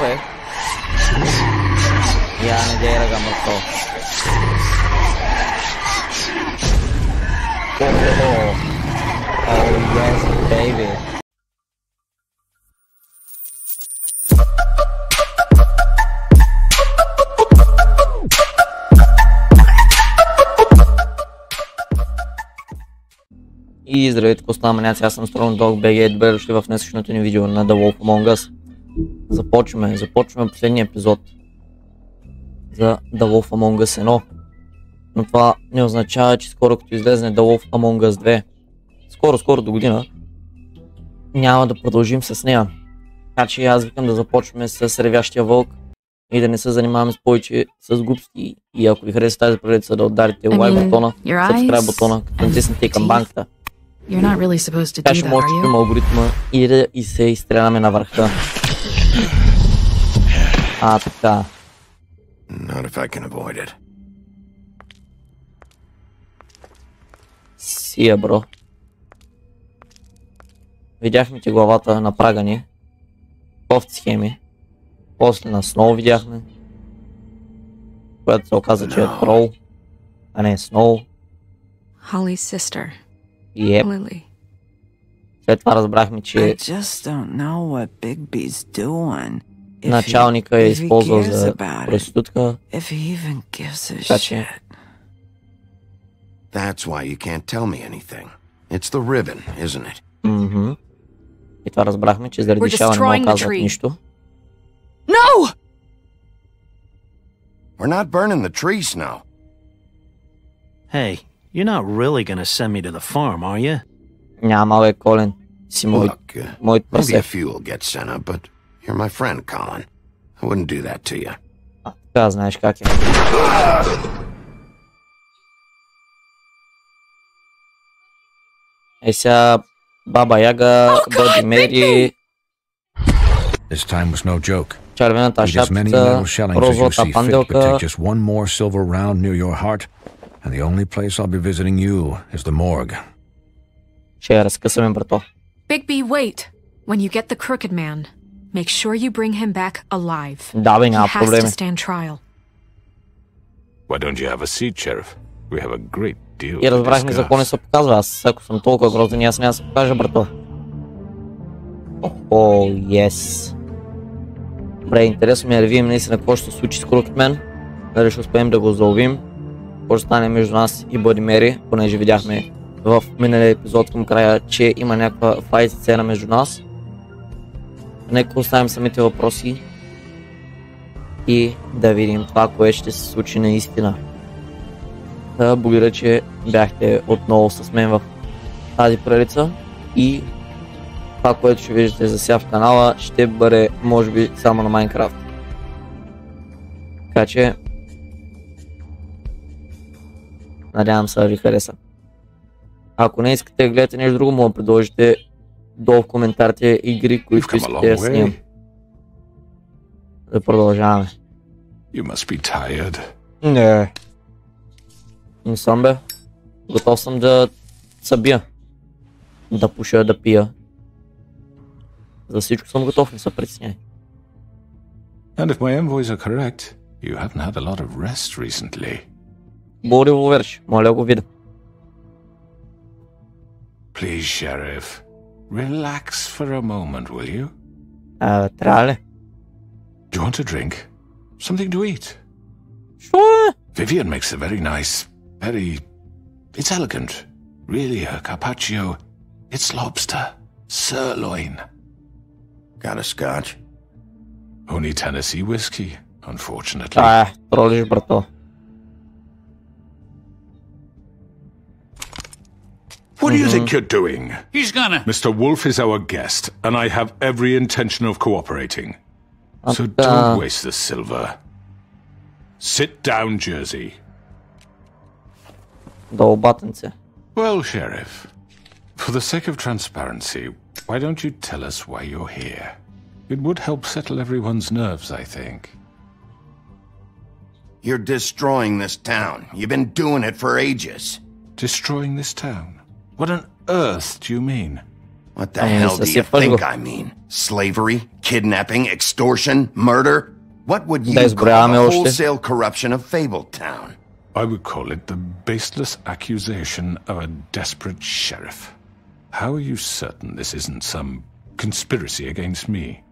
бе. Я не дей ръга мъртво. Oh yes, baby. И здравейте, какво става, маняци, аз съм StrongDog.bg, добре дошли в днешното ни видео на The Wolf Among Us. Започваме последния епизод за The Wolf Among Us 1. Но това не означава, че скоро като излезне The Wolf Among Us 2, скоро до година, няма да продължим с нея. Така че аз викам да започваме с Ревящия вълк и да не се занимаваме с повече с глупости. И ако ви хареса тази поредица, да ударите лайк бутона, subscribe бутона, като натиснете и камбанката. Така ще може да чуем алгоритма и да се изстреляме на върха. Така. Сия, бро. Видяхме ти главата на прага ни. Кофти схеми. После на Сноу видяхме. Която се оказа, че е трол, а не Сноу. Yep. След това разбрахме, че началника е използвал за проститутка. Така че... That's why you can't tell me anything. It's the ribbon, isn't it? И това разбрахме, че заради шала не му казват нищо. No! We're not burning the tree, Snow. Hey, you're not really gonna send me to the farm, are you? Няма, бе, Колин. Си мой Maybe a прасе. few will get sent up, but you're my friend, Colin. I wouldn't do that to you. Така, знаеш как е. Сега Баба Яга, Бъди Мери, червената шапица, розовата панделка. Ще я разкъсаме, брато. Bigby, wait. When you get the crooked man, make sure you bring him back alive. Да, бе, няма He has проблеми. to stand trial. Why don't you have a seat, Sheriff? We have a great deal И to разбрахме за какво не discuss. се показва. Аз, ако съм толкова грозен, аз няма да се покажа, брато. О, ес. Добре, интересно ми е да видим наистина какво ще се случи с Крукетмен. Дали ще успеем да го заловим. Какво ще стане между нас и Бъди Мери, понеже видяхме в миналия епизод към края, че има някаква файт сцена между нас. Нека оставим самите въпроси и да видим това, което ще се случи наистина. Благодаря, че бяхте отново с мен в тази прелица и това, което ще виждате за сега в канала, ще бъде може би само на Майнкрафт. Така че надявам се да ви хареса. Ако не искате да гледате нещо друго, мога да предложите долу в коментарите игри, които искате да снимам. Да продължаваме. You must be tired. Не съм, бе. Готов съм да събия. Да пуша, да пия. За всичко съм готов, не се притесняй. And if my envoys are correct, you haven't had a lot of rest recently. Бори револверш, моля го видя. Please, Sheriff, relax for a moment, will you? Трябва ли? Do you want a drink? Something to eat? Що е? Vivian makes a very nice, it's elegant. Really, a carpaccio. It's lobster. Sirloin. Got a scotch? Only Tennessee whiskey, unfortunately. Тролиш, брато. What do you think you're doing? He's gonna... Mr. Wolf is our guest, and I have every intention of cooperating. So Ата. don't waste the silver. Sit down, Jersey. Дълбатенце. Well, Sheriff, for the sake of transparency, why don't you tell us why you're here? It would help settle everyone's nerves, I think. You're destroying this town. You've been doing it for ages. Destroying this town? What on earth do you mean? What the hell do you think I mean? Slavery, kidnapping, extortion, murder? What would you call the wholesale corruption of Fabletown? I would call it the baseless accusation of a desperate sheriff. How are you certain this isn't some conspiracy against me?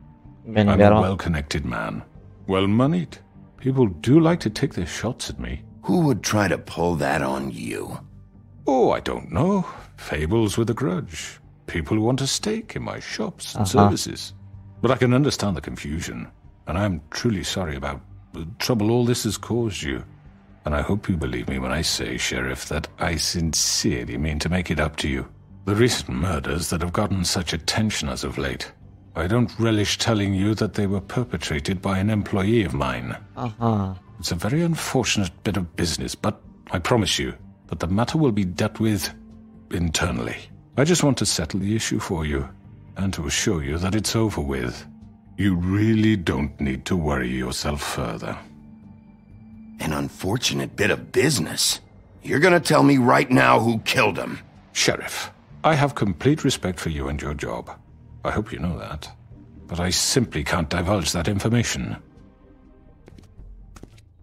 I'm a well-connected man, well-moneyed. People do like to take their shots at me. Who would try to pull that on you? Oh, I don't know. Fables with a grudge. People who want a stake in my shops and services. But I can understand the confusion, and I'm truly sorry about the trouble all this has caused you. And I hope you believe me when I say, Sheriff, that I sincerely mean to make it up to you. The recent murders that have gotten such attention as of late, I don't relish telling you that they were perpetrated by an employee of mine. It's a very unfortunate bit of business, but I promise you that the matter will be dealt with internally. I just want to settle the issue for you, and to assure you that it's over with. You really don't need to worry yourself further. An unfortunate bit of business? You're gonna tell me right now who killed him? Sheriff, I have complete respect for you and your job. I hope you know that. But I simply can't divulge that information.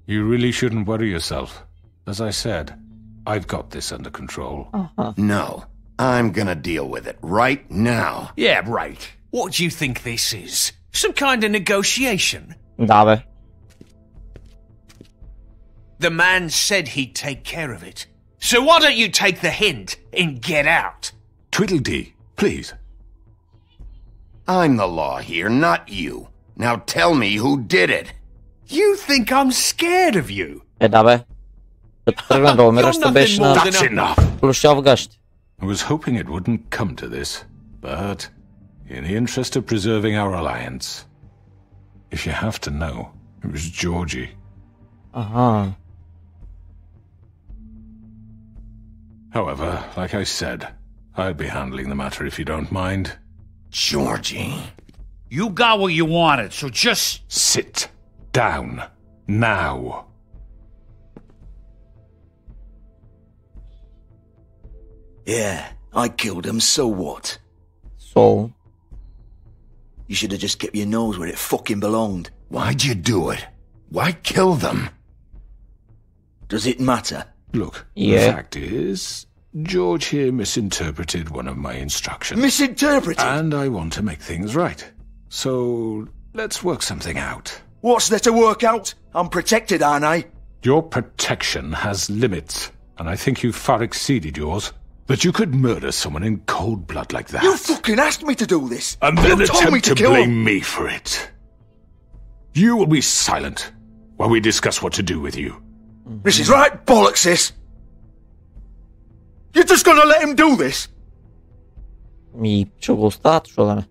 You really shouldn't worry yourself. As I said, I've got this under control. No, I'm gonna deal with it right now. Yeah, right. What do you think this is? Some kind of negotiation? Да, бе. The man said he'd take care of it. So why don't you take the hint and get out? Tweedledee, please. I'm the law here, not you. Now tell me who did it. You think I'm scared of you? Да, бе. Като тръгна да умираш, ще беше на плюща в гащи. I was hoping it wouldn't come to this, but in the interest of preserving our alliance, if you have to know, it was Georgie. However, like I said, I'll be handling the matter if you don't mind. Georgie. You got what you wanted, so just... Sit down. Now. Yeah, I killed him, so what? So? You should have just kept your nose where it fucking belonged. Why'd you do it? Why kill them? Does it matter? Look, the fact is, George here misinterpreted one of my instructions. Misinterpreted? And I want to make things right. So, let's work something out. What's there to work out? I'm protected, aren't I? Your protection has limits, and I think you've far exceeded yours. That you could murder someone in cold blood like that. You fucking asked me to do this! And then attempt to blame him. me for it. You will be silent while we discuss what to do with you. This is right bollocks, sis! You're just gonna let him do this? Ще го оставят, що да не.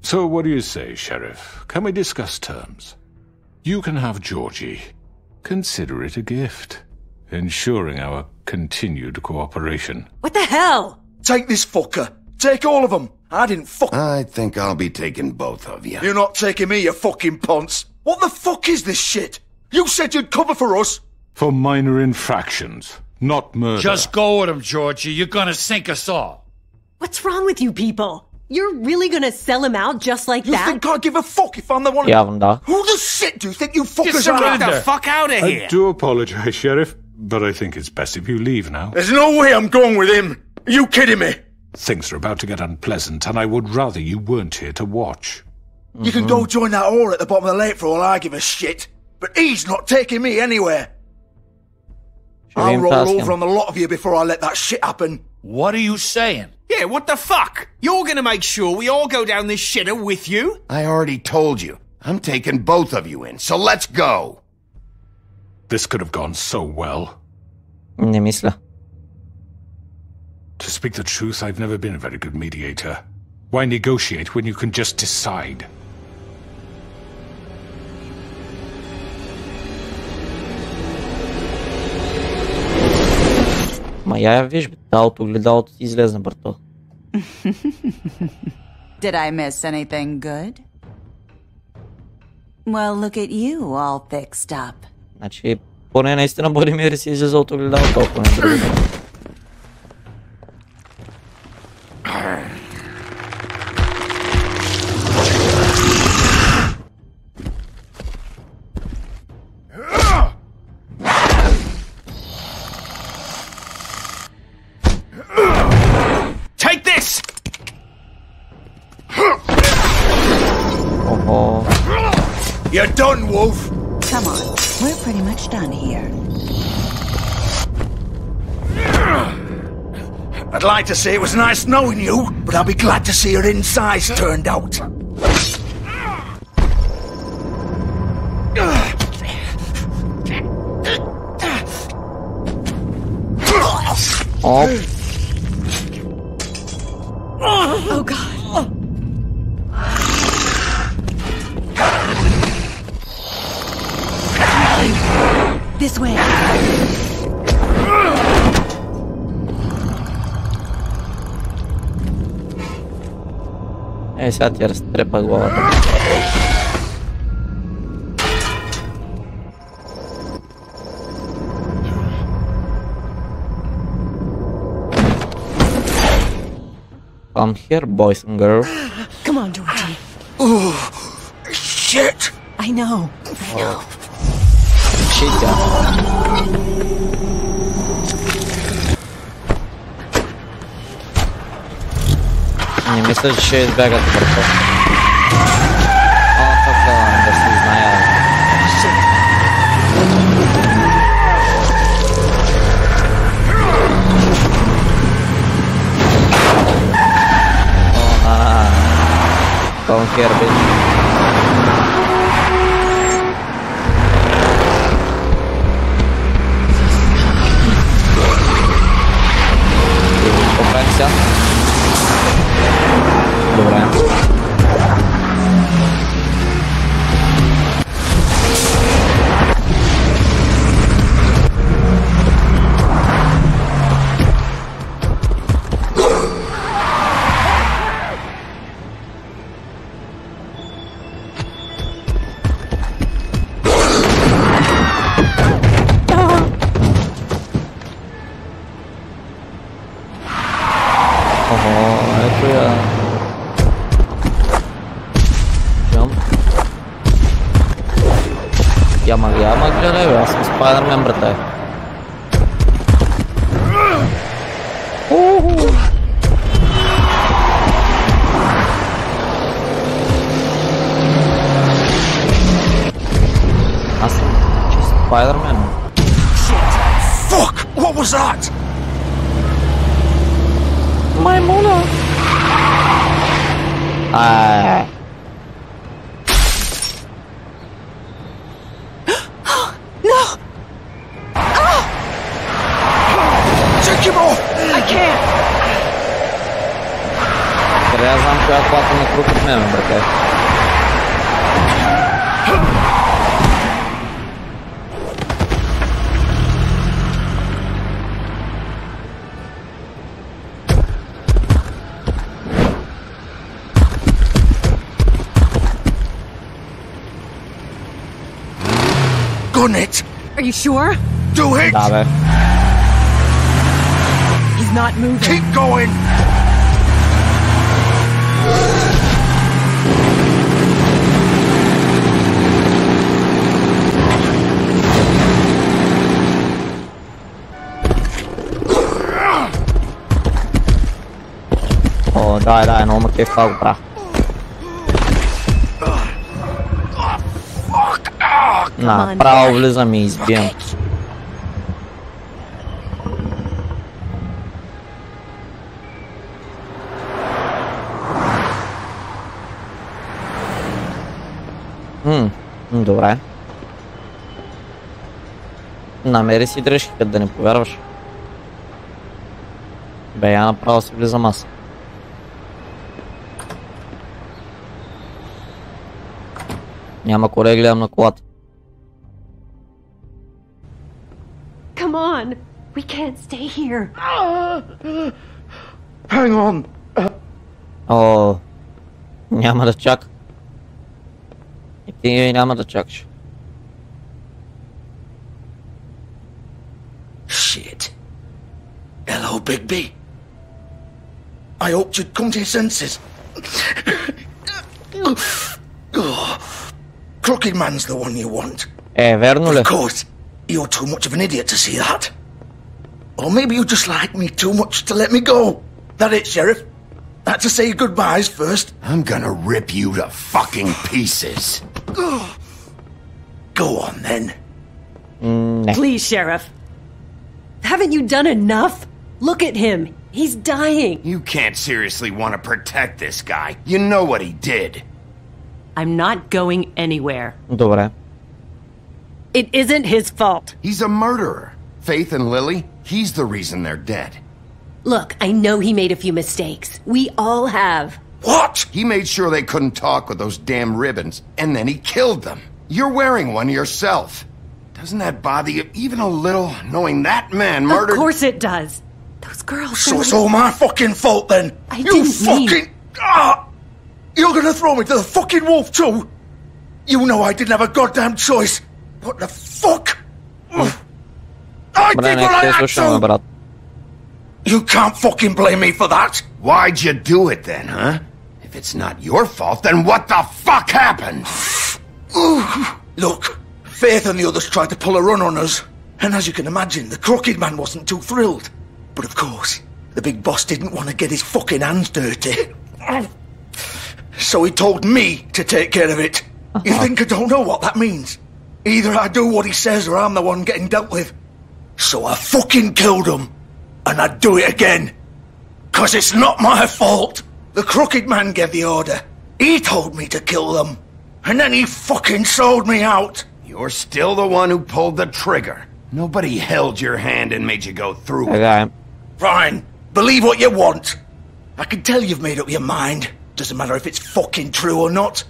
So what do you say, Sheriff? Can we discuss terms? You can have Georgie. Consider it a gift, ensuring our continued cooperation. What the hell? Take this fucker. Take all of them. I didn't fuck... I think I'll be taking both of you. You're not taking me, you fucking ponce. What the fuck is this shit? You said you'd cover for us. For minor infractions, not murder. Just go with him, Georgie. You're gonna sink us all. What's wrong with you people? You're really gonna sell him out just like You that? think I give a fuck if I'm the one... Явно да. Who the shit do you think you fuckers Just are? get the fuck out of here. I do apologize, Sheriff, but I think it's best if you leave now. There's no way I'm going with him. Are you kidding me? Things are about to get unpleasant, and I would rather you weren't here to watch. You can go join that whore at the bottom of the lake for all I give a shit. But he's not taking me anywhere. I'll roll over on the lot of you before I let that shit happen. What are you saying? Yeah, what the fuck? You're gonna make sure we all go down this shitter with you? I already told you. I'm taking both of you in, so let's go. This could have gone so well. Не мисля. To speak the truth, I've never been a very good mediator. Why negotiate when you can just decide? Ма я виж, далото огледалото ти излезна, брато. Did I miss anything good? Well, look at you, all fixed up. Значи, поне наистина Бодимир си излезе от огледалото, ако не друго. You're done, Wolf. Come on, we're pretty much done here. I'd like to say it was nice knowing you, but I'll be glad to see your insides turned out. Oh. Oh, God. This way. Сега ти разтрепа главата. Come here, boys and girls. Come on, Georgie. Oh, shit. I know. Shit, Не мисля, че ще избягат бързо. О, така, да си зная. О, Come here, bitch. Поправим се. Добре. Яма гледай, бе, аз съм Спайдърмен, брате. Аз съм чист Спайдърмен. Fuck! What was that? Маймуна! Трябва да знам коя колата на круг от мен, брате. Gun it! Are you sure? Do it! Да, бе. He's not moving. Keep going! О, дай, много ме кеф това го правя. Направо влизам и избием. Добре. Намери си дръжки, като да не повярваш. Бе, я направо си влизам аз. Няма кое гледам на колата. Come on. We can't stay here. Hang on. О, няма да чака. И ти няма да чакаш. Shit. Hello, Bigby. I hoped you'd come to your senses. Crooked Man's the one you want. Верно ли? Of course, you're too much of an idiot to see that. Or maybe you just like me too much to let me go. That it, Sheriff? Had to say goodbyes first. I'm gonna rip you to fucking pieces. Go on, then. Please, Sheriff. Haven't you done enough? Look at him. He's dying. You can't seriously want to protect this guy. You know what he did. I'm not going anywhere. Добре. It isn't his fault. He's a murderer. Faith and Lily, he's the reason they're dead. Look, I know he made a few mistakes. We all have. What? He made sure they couldn't talk with those damn ribbons, and then he killed them. You're wearing one yourself. Doesn't that bother you even a little, knowing that man murdered— Of course it does. Those girls— So it's all my fucking fault, then? I didn't mean— You're gonna throw me to the fucking wolf, too? You know I didn't have a goddamn choice. What the fuck? I did what I had to! You can't fucking blame me for that! Why'd you do it then, huh? If it's not your fault, then what the fuck happened? Look, Faith and the others tried to pull a run on us. And as you can imagine, the Crooked Man wasn't too thrilled. But of course, the big boss didn't want to get his fucking hands dirty. So he told me to take care of it. You think I don't know what that means? Either I do what he says or I'm the one getting dealt with. So I fucking killed him. And I'd do it again. 'Cause it's not my fault. The Crooked Man gave the order. He told me to kill them. And then he fucking sold me out. You're still the one who pulled the trigger. Nobody held your hand and made you go through it. Okay. Fine. Believe what you want. I can tell you've made up your mind. Doesn't matter if it's fucking true or not.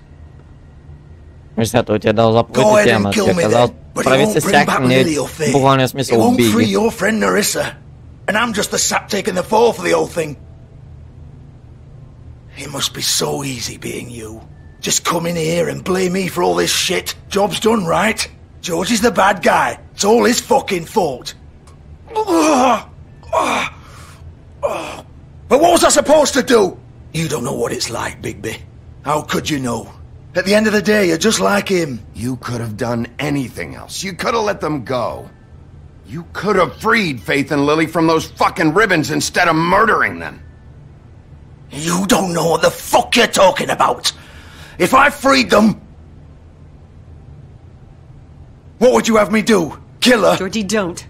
Сега той ти е дал заповедите, ама ти е казал, прави се всяка не буквалния смисъл убий ги. Your friend Narissa. And I'm just the sap taking the fall for the whole thing. It must be so easy being you. Just come in here and blame me for all this shit. Job's done, right? George is the bad guy. It's all his fucking fault. But what was I supposed to do? You don't know what it's like, Bigby. How could you know? At the end of the day, you're just like him. You could have done anything else. You could have let them go. You could have freed Faith and Lily from those fucking ribbons instead of murdering them. You don't know what the fuck you're talking about. If I freed them... What would you have me do? Kill her? Georgie, don't.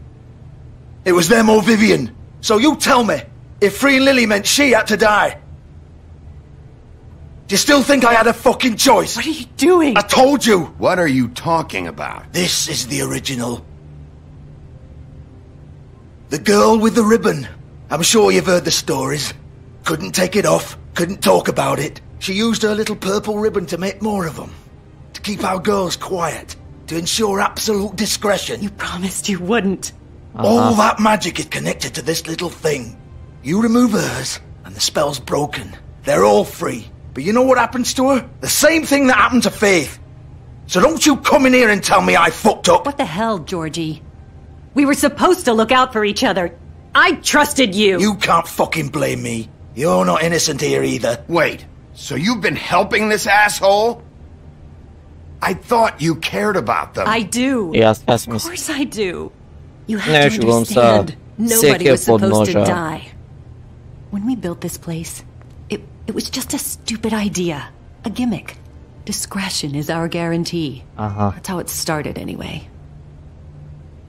It was them or Vivian. So you tell me, if freeing Lily meant she had to die. Do you still think I had a fucking choice? What are you doing? I told you. What are you talking about? This is the original. The girl with the ribbon. I'm sure you've heard the stories. Couldn't take it off, couldn't talk about it. She used her little purple ribbon to make more of them. To keep our girls quiet. To ensure absolute discretion. You promised you wouldn't. All that magic is connected to this little thing. You remove hers, and the spell's broken. They're all free. But you know what happens to her? The same thing that happened to Faith. So don't you come in here and tell me I fucked up. What the hell, Georgie? We were supposed to look out for each other. I trusted you. You can't fucking blame me. You're not innocent here either. Wait, so you've been helping this asshole? I thought you cared about them. I do. Yes, of course I do. You have to understand. Nobody was supposed to die. When we built this place, it was just a stupid idea. A gimmick. Discretion is our guarantee. That's how it started anyway.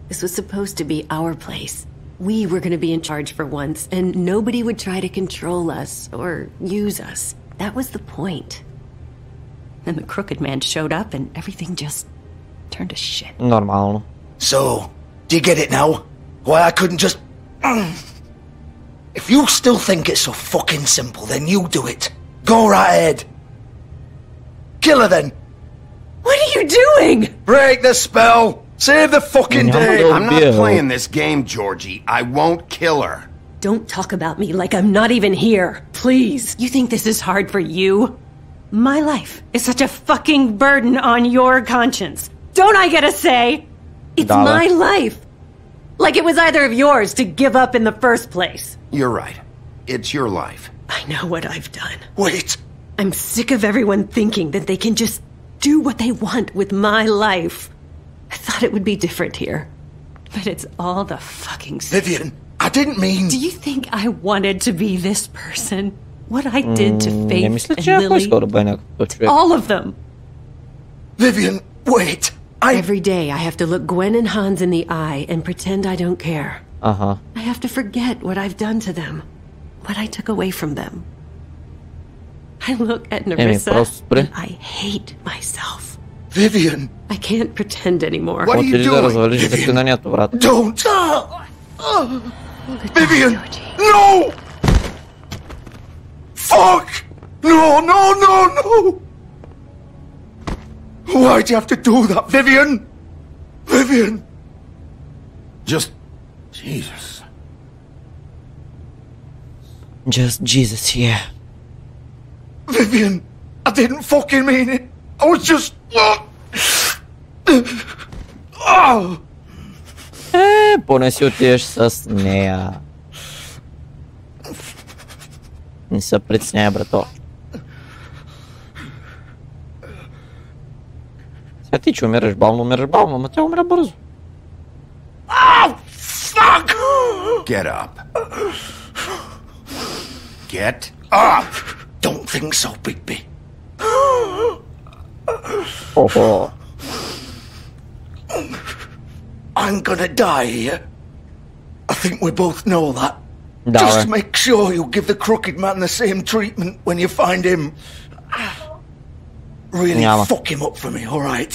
This was supposed to be our place. We were going to be in charge for once, and nobody would try to control us or use us. That was the point. Then the Crooked Man showed up and everything just turned to shit. Нормално. So, do you get it now? Why I couldn't just... If you still think it's so fucking simple, then you do it. Go right ahead. Kill her then. What are you doing? Break the spell. Save the fucking day. I'm not playing this game, Georgie. I won't kill her. Don't talk about me like I'm not even here. Please. You think this is hard for you? My life is such a fucking burden on your conscience. Don't I get a say? It's my life. Like it was either of yours to give up in the first place. You're right. It's your life. I know what I've done. Wait. I'm sick of everyone thinking that they can just do what they want with my life. I thought it would be different here. But it's all the fucking same. Vivian, I didn't mean... Do you think I wanted to be this person? What I did to Faith and Lily? To all of them. Vivian, wait. Every day I have to look Gwen and Hans in the eye and pretend I don't care. I have to forget what I've done to them, what I took away from them. I look at Nerissa and I hate myself. Vivian! I can't pretend anymore. What are you doing? Vivian, don't! Vivian! No! Fuck! No, no, no, no! Why'd you have to do that, Vivian? Vivian! Just... Jesus. Just Jesus, yeah. Vivian, I didn't fucking mean it. I was just... Поне си отидеш с нея. Не се притесняй, брато. Сега ти, че умираш бавно, ама тя умира бързо. Fuck! Get up. Get up! Don't think so, Bigby. Oh. I'm gonna die here. I think we both know that. Давай. Just make sure you give the crooked man the same treatment when you find him. Really fuck him up for me, alright?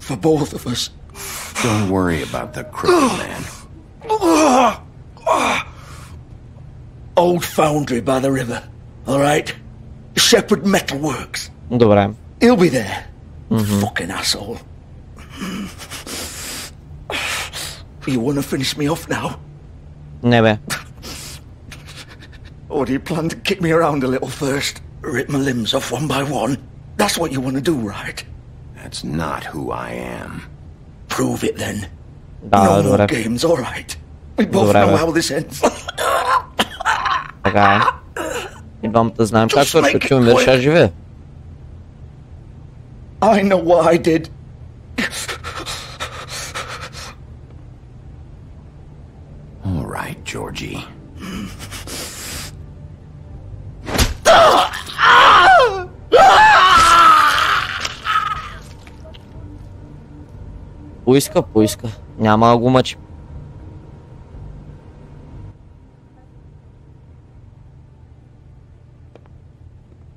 For both of us. Don't worry about the crooked man. Old foundry by the river, alright? Shepherd Metalworks. Добре. He'll be there. Fucking asshole. You wanna finish me off now? Не бе. Or do you plan to kick me around a little first? Rip my limbs off one by one? That's what you wanna do, right? That's not who I am. Prove it then. Да, no добре. more games, alright? We both Добре, know бе. how this ends. Така е. И двамата знаем как Just свършва, make че it умираш, quick. а живее. I know what I did. All right, Georgie. Поиска. Няма да го мъчи.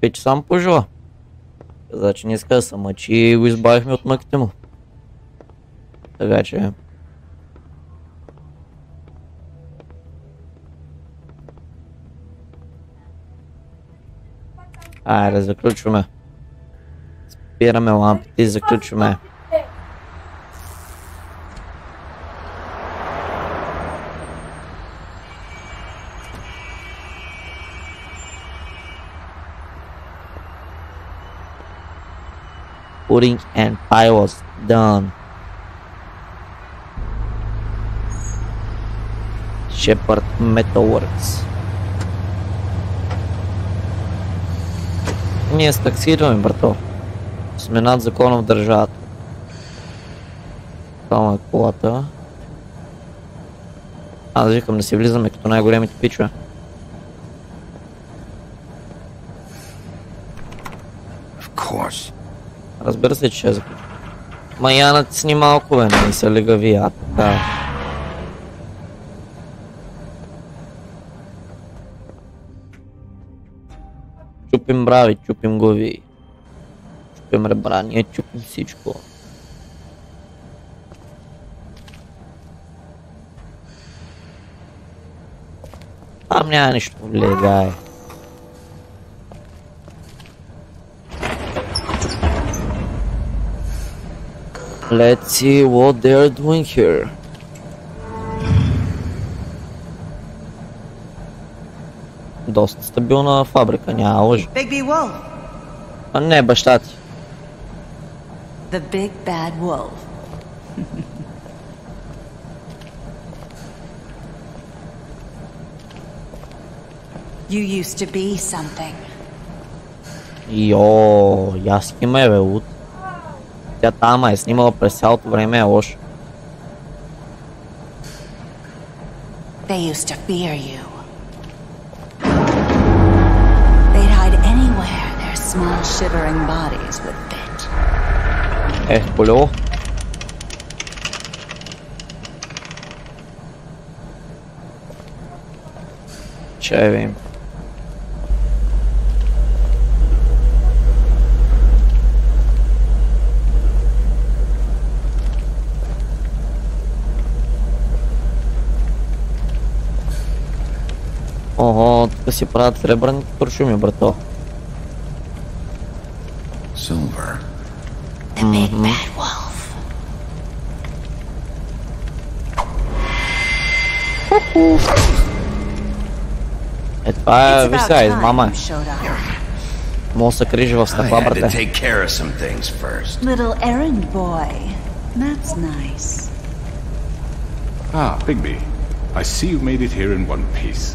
Пич сам пожела. Каза, че не иска да се мъчи и го избавихме от мъките му. Така че... Айде, заключваме. Спираме лампите и заключваме. Pudding and pie was done. Shepherd Metalworks. Ние с таксираме, брато. Сме над закона в държавата. Това е колата. Аз викам да си влизаме като най-големите пичове. Of course. Разбира се, че ще заключа. Ма я натисни малко, бе, не се легави, а така. Чупим брави, чупим глави. Чупим ребра, ние чупим всичко. Там няма нищо, влегай. Let's see what they're doing here. Доста стабилна фабрика, няма лъжа. Bigby Wolf. А не, баща ти. The big bad wolf. You used to be something. Йоо, яски ме бе, луд. Тя тама е снимала през цялото време, е лошо. They used to fear you. They'd hide anywhere their small shivering bodies would fit. Колело. Чай видим. Ого, тук си правят сребърните туршуми, брато. Silver. The big bad wolf. Това е, виж сега, измама. Мога да се крижи в стъкла, брате. Little errand boy. That's nice. Ah, Bigby. I see you made it here in one piece.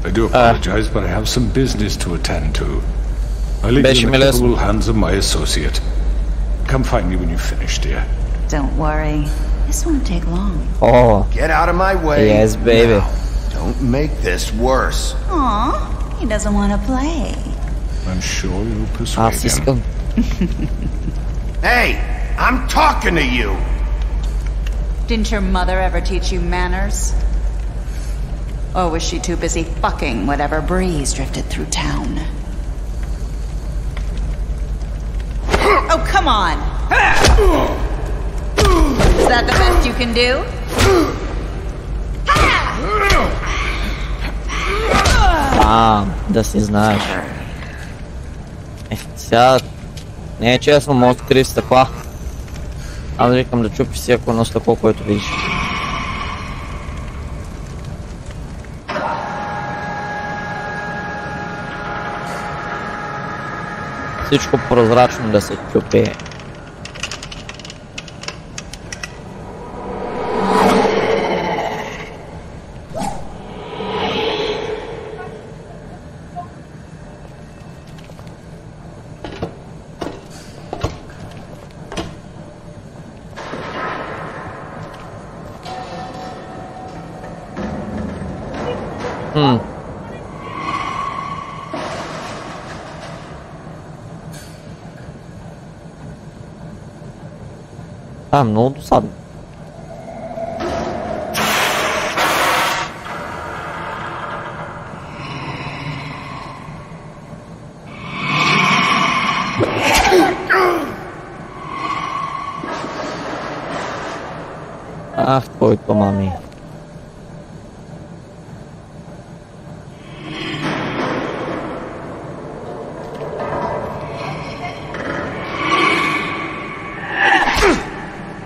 I do apologize, but I have some business to attend to. I leave you in the capable hands of my associate. Come find me when you've finished, dear. Don't worry. This won't take long. Oh. Get out of my way. Yes, baby. Now, don't make this worse. Aw, he doesn't want to play. I'm sure you'll persuade him. Hey, I'm talking to you. Didn't your mother ever teach you manners? Or was she too busy fucking whatever breeze drifted through town? Oh, come on! Is that the best you can do? Да си знаеш. Сега не е честно, може да крив стъкла. Аз викам да чупиш всяко едно стъкло, което видиш. Всичко прозрачно да се чупи. Много досадно. Ах, твоето мами.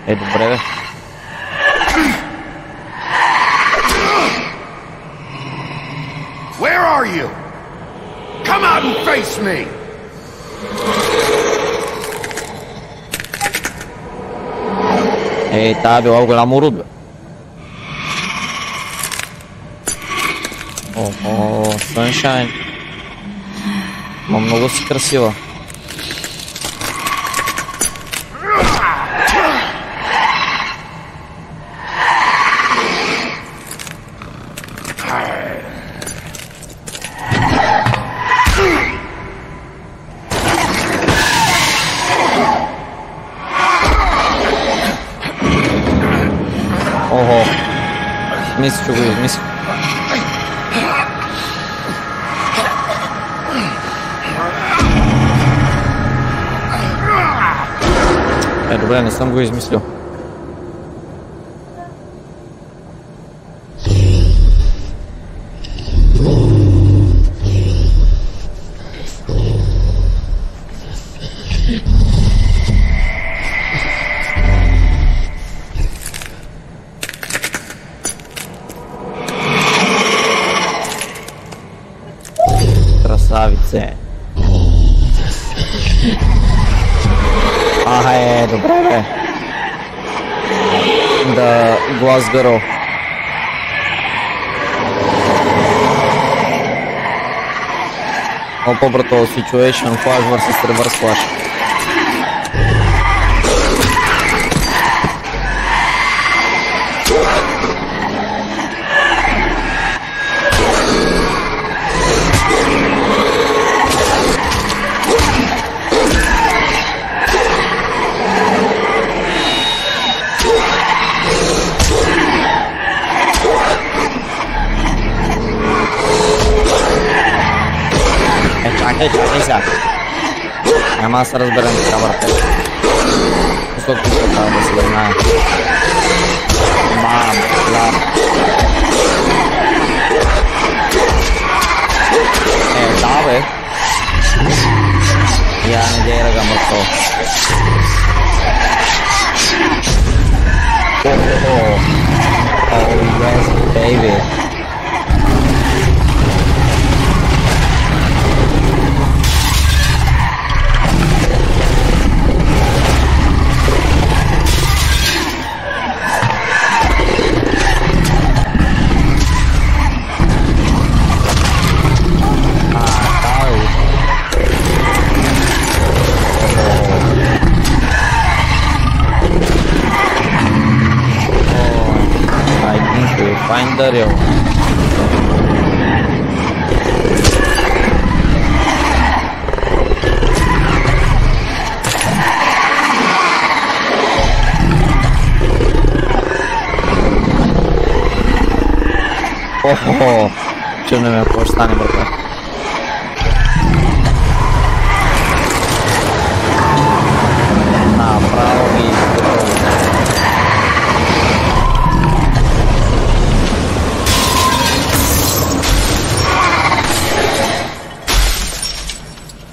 Добре, бе. Where are you? Come out and face me. Тая била голямо уруд, бе. Ого, Sunshine. Но много си красива. Ого, мисля, че го измисля. Добре, не съм го измислил. Красавице. Добре, бе. Да, глас гъро. Опа, брато, situation flash versus reverse flash. Чакай сега. Няма да се разберем така, брате. Защото тук трябва да се да знае. Мам, ляр. Да бе. Я не дей ръга мъртво. Oh yes, baby. Find the real. Oh, ce nu mi-a fost stane, brate. Na, bravo,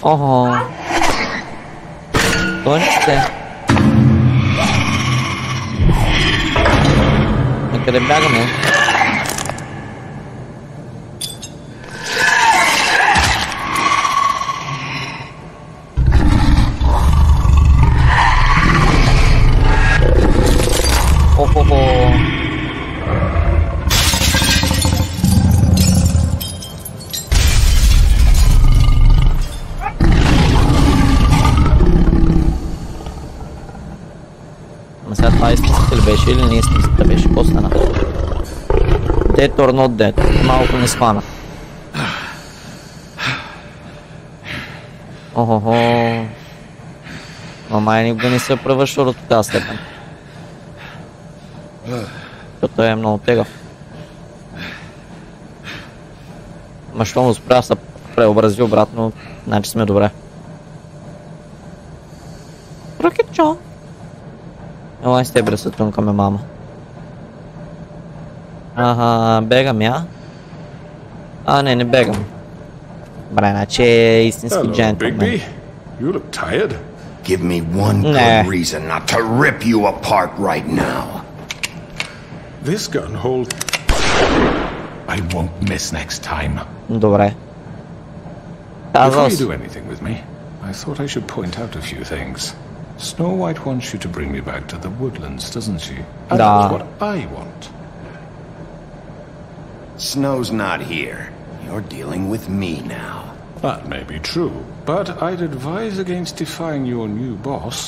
Ого. Точно. Накъде бягаме? Охо-хо. Сега това истинската ли беше или не истинската беше? Какво стана? Dead or not dead? Малко не схвана. Охо-хо. Но май никога не се превършва до тази степен. Защото е много тегав. Ма що му спря се преобрази обратно, значи сме добре. Ракетчо! Елай с тебе да се тънкаме, мама. Ага, бегам я. А, не бегам. Бре, значи е истински джентлмен. You look tired. Give me one good reason not to rip you apart right now. This gun hold. I won't miss next time. Добре. Before you do anything with me, I thought I should point out a few things. Snow White wants you to bring me back to the woodlands, doesn't she? And that's what I want. Snow's not here. You're dealing with me now. That may be true, but I'd advise against defying your new boss,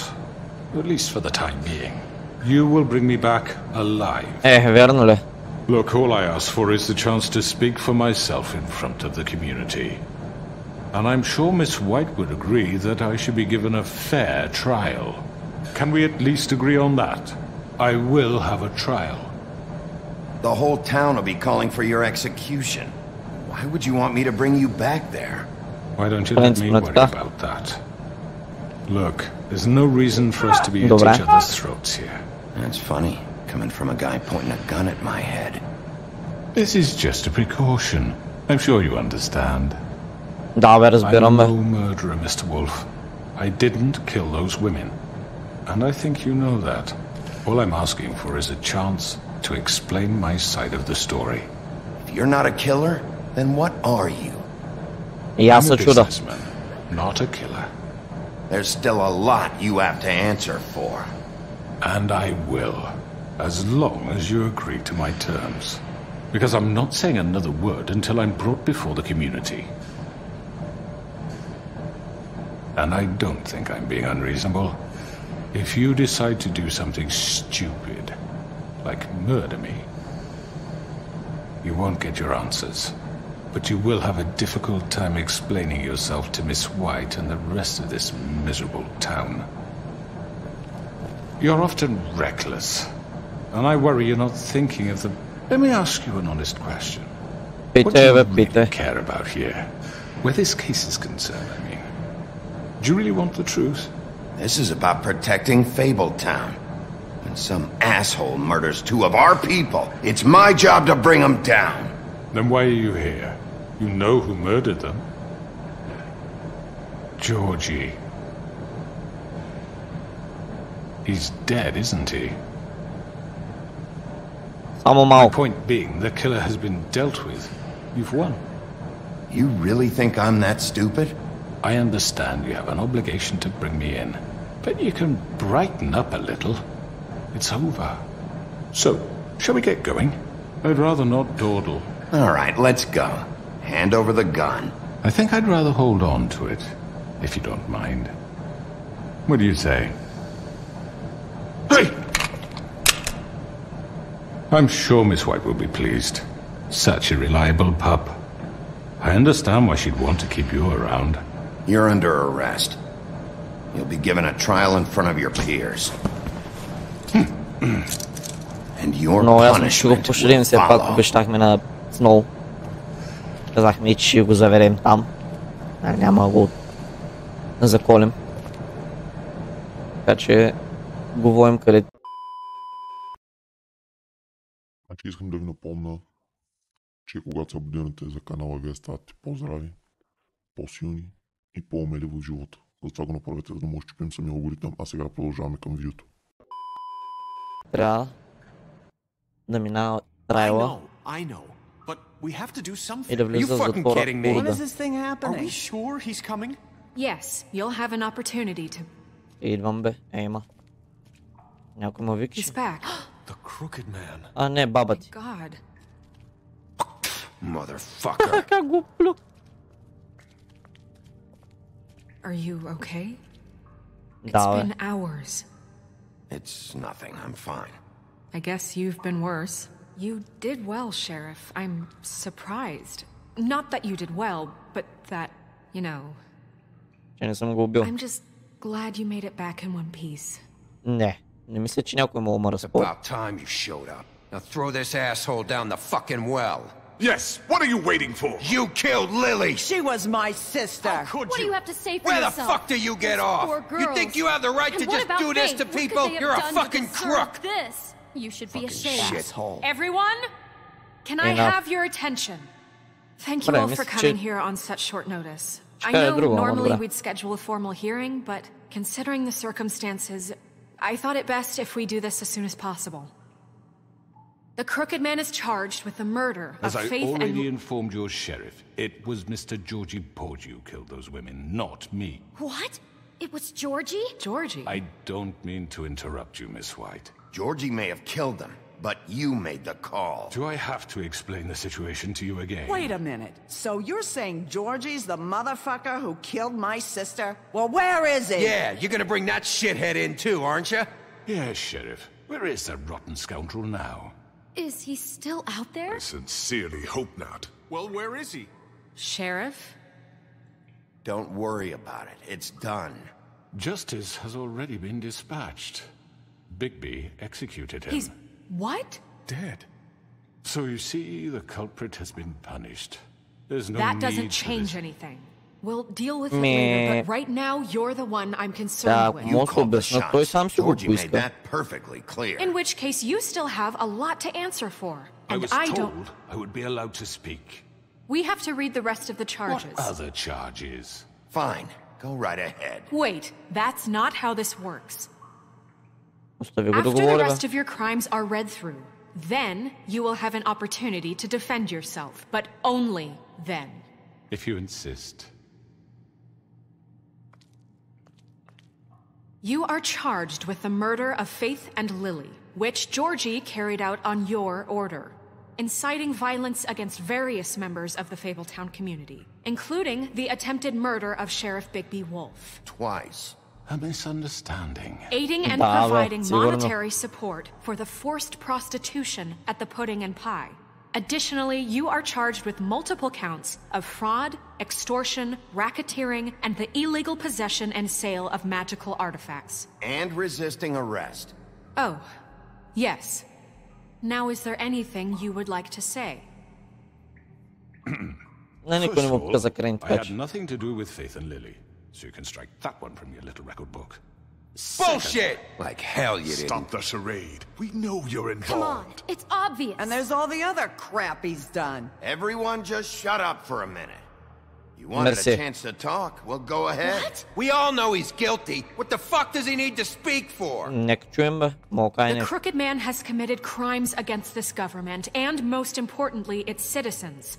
at least for the time being. You will bring me back alive. Верно ли? Look, all I ask for is the chance to speak for myself in front of the community. And I'm sure Miss White would agree that I should be given a fair trial. Can we at least agree on that? I will have a trial. The whole town will be calling for your execution. Why would you want me to bring you back there? Why don't you let me worry about that? Look, there's no reason for us to be at each other's throats here. That's funny, coming from a guy pointing a gun at my head. This is just a precaution. I'm sure you understand. Да, бе, разбираме. I'm no murderer, Mr. Wolf. I didn't kill those women. And I think you know that. All I'm asking for is a chance to explain my side of the story. If you're not a killer, then what are you? I'm a businessman, not a killer. There's still a lot you have to answer for. And I will, as long as you agree to my terms. Because I'm not saying another word until I'm brought before the community. And I don't think I'm being unreasonable. If you decide to do something stupid, like murder me, you won't get your answers. But you will have a difficult time explaining yourself to Miss White and the rest of this miserable town. You're often reckless, and I worry you're not thinking of the... Let me ask you an honest question. What do you really care about here? Where this case is concerned, I mean. Do you really want the truth? This is about protecting Fabletown. When some asshole murders 2 of our people, it's my job to bring them down. Then why are you here? You know who murdered them. Georgie. He's dead, isn't he? My point being, the killer has been dealt with. You've won. You really think I'm that stupid? I understand you have an obligation to bring me in, but you can brighten up a little. It's over. So, shall we get going? I'd rather not dawdle. All right, let's go. Hand over the gun. I think I'd rather hold on to it, if you don't mind. What do you say? Hey! I'm sure Miss White will be pleased. Such a reliable pup. I understand why she'd want to keep you around. You're under arrest. You'll be given a trial in front of your peers. And your punishment will follow. Обещахме на Сноу. Казахме, че ще го заверем там. Няма го заколем. Така че говорим къде. Значи искам да ви напомня, че когато се абонирате за канала, вие ставате по-здрави, по-силни и по-умели в живота. Затова го направете, за да може чупим самия алгоритъм, а сега продължаваме към видеото. Трябва да минава трайла и да влиза в затвора. Yes, you'll have an opportunity to... Идвам бе, ема. Някой ме викаш? He's back. А не, баба ти. God. Motherfucker. Как го плю? Are you okay? It's Да, бе. been hours. It's nothing, I'm fine. I guess you've been worse. You did well, Sheriff. I'm surprised. Not that you did well, but that, you know... Че не съм го убил. I'm just glad you made it back in one piece. Не, не мисля, че някой мога ма разпор. About time you showed up. Now throw this asshole down the fucking well. Yes, what are you waiting for? You killed Lily! She was my sister! What do you have to say for Where yourself? the fuck do you get off? You think you have the right to just do this to people? You're a fucking crook! This? You should be ashamed. Shithole. Everyone, can I have your attention? Thank you all for coming here on such short notice. I know normally we'd schedule a formal hearing, but considering the circumstances, I thought it best if we do this as soon as possible. The Crooked Man is charged with the murder of Faith and... As I already informed your sheriff, it was Mr. Georgie Porge who killed those women, not me. What? It was Georgie? Georgie? I don't mean to interrupt you, Miss White. Georgie may have killed them, but you made the call. Do I have to explain the situation to you again? Wait a minute. So you're saying Georgie's the motherfucker who killed my sister? Well, where is he? Yeah, you're gonna bring that shithead in too, aren't you? Yes, Sheriff. Where is that rotten scoundrel now? Is he still out there? I sincerely hope not. Well, where is he? Sheriff? Don't worry about it. It's done. Justice has already been dispatched. Bigby executed him. He's... what? Dead. So you see, the culprit has been punished. There's no That doesn't change anything. We'll deal with it later, but right now you're the one I'm concerned with. You called the shots. Georgie made that perfectly clear. In which case, you still have a lot to answer for. I And was told I would be allowed to speak. We have to read the rest of the charges. What other charges? Fine. Go right ahead. Wait, that's not how this works. Остави го да After the говоря. rest of your crimes are read through, then you will have an opportunity to defend yourself, but only then. If you insist. You are charged with the murder of Faith and Lily, which Georgie carried out on your order, inciting violence against various members of the Fabletown community, including the attempted murder of Sheriff Bigby Wolf. Twice. A misunderstanding. Aiding and providing monetary support for the forced prostitution at the Pudding and Pie. Additionally, you are charged with multiple counts of fraud, extortion, racketeering, and the illegal possession and sale of magical artifacts. And resisting arrest. Oh, yes. Now, is there anything you would like to say? First of all, I had nothing to do with Faith and Lily, so you can strike that one from your little record book. Bullshit! Like hell you didn't. Stop the charade. We know you're involved. Come on, it's obvious. And there's all the other crap he's done. Everyone just shut up for a minute. You wanted a chance to talk? Well, go ahead. What? We all know he's guilty. What the fuck does he need to speak for? The crooked man has committed crimes against this government and, most importantly, its citizens.